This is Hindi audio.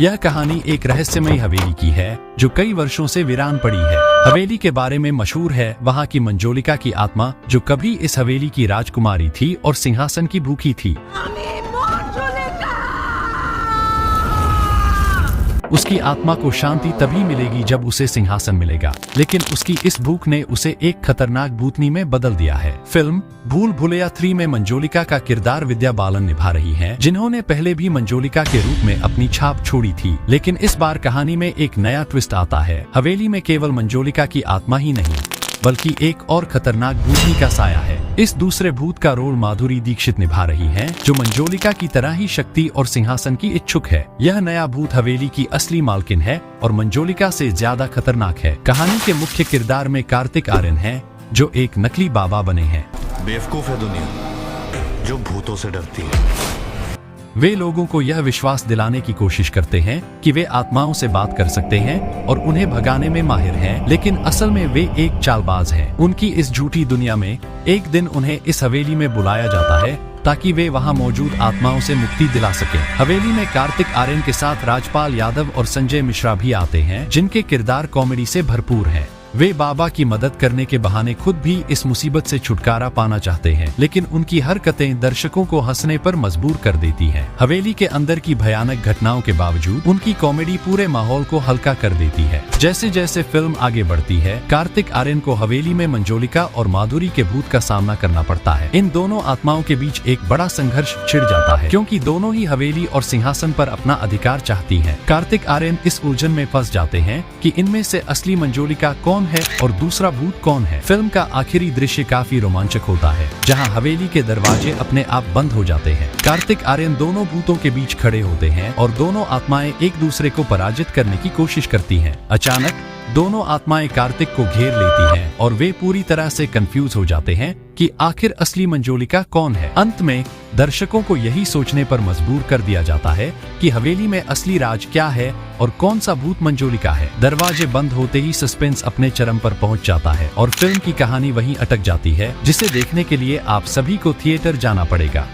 यह कहानी एक रहस्यमयी हवेली की है जो कई वर्षों से वीरान पड़ी है। हवेली के बारे में मशहूर है वहाँ की मंजोलिका की आत्मा जो कभी इस हवेली की राजकुमारी थी और सिंहासन की भूखी थी। उसकी आत्मा को शांति तभी मिलेगी जब उसे सिंहासन मिलेगा, लेकिन उसकी इस भूख ने उसे एक खतरनाक भूतनी में बदल दिया है। फिल्म भूल भुलैया 3 में मंजोलिका का किरदार विद्या बालन निभा रही हैं, जिन्होंने पहले भी मंजोलिका के रूप में अपनी छाप छोड़ी थी। लेकिन इस बार कहानी में एक नया ट्विस्ट आता है। हवेली में केवल मंजोलिका की आत्मा ही नहीं बल्कि एक और खतरनाक भूतनी का साया है। इस दूसरे भूत का रोल माधुरी दीक्षित निभा रही हैं, जो मंजोलिका की तरह ही शक्ति और सिंहासन की इच्छुक है। यह नया भूत हवेली की असली मालकिन है और मंजोलिका से ज्यादा खतरनाक है। कहानी के मुख्य किरदार में कार्तिक आर्यन है, जो एक नकली बाबा बने हैं। बेवकूफ है दुनिया जो भूतों से डरती है। वे लोगों को यह विश्वास दिलाने की कोशिश करते हैं कि वे आत्माओं से बात कर सकते हैं और उन्हें भगाने में माहिर हैं, लेकिन असल में वे एक चालबाज हैं। उनकी इस झूठी दुनिया में एक दिन उन्हें इस हवेली में बुलाया जाता है ताकि वे वहां मौजूद आत्माओं से मुक्ति दिला सकें। हवेली में कार्तिक आर्यन के साथ राजपाल यादव और संजय मिश्रा भी आते हैं, जिनके किरदार कॉमेडी से भरपूर हैं। वे बाबा की मदद करने के बहाने खुद भी इस मुसीबत से छुटकारा पाना चाहते हैं, लेकिन उनकी हरकतें दर्शकों को हंसने पर मजबूर कर देती हैं। हवेली के अंदर की भयानक घटनाओं के बावजूद उनकी कॉमेडी पूरे माहौल को हल्का कर देती है। जैसे जैसे फिल्म आगे बढ़ती है, कार्तिक आर्यन को हवेली में मंजोलिका और माधुरी के भूत का सामना करना पड़ता है। इन दोनों आत्माओं के बीच एक बड़ा संघर्ष छिड़ जाता है, क्योंकि दोनों ही हवेली और सिंहासन पर अपना अधिकार चाहती हैं। कार्तिक आर्यन इस उलझन में फंस जाते हैं कि इनमें से असली मंजोलिका कौन है और दूसरा भूत कौन है। फिल्म का आखिरी दृश्य काफी रोमांचक होता है, जहां हवेली के दरवाजे अपने आप बंद हो जाते हैं। कार्तिक आर्यन दोनों भूतों के बीच खड़े होते हैं और दोनों आत्माएं एक दूसरे को पराजित करने की कोशिश करती हैं। अचानक दोनों आत्माएं कार्तिक को घेर लेती हैं और वे पूरी तरह से कंफ्यूज हो जाते हैं कि आखिर असली मंजोलिका कौन है। अंत में दर्शकों को यही सोचने पर मजबूर कर दिया जाता है कि हवेली में असली राज क्या है और कौन सा भूत मंजोलिका है। दरवाजे बंद होते ही सस्पेंस अपने चरम पर पहुंच जाता है और फिल्म की कहानी वहीं अटक जाती है, जिसे देखने के लिए आप सभी को थिएटर जाना पड़ेगा।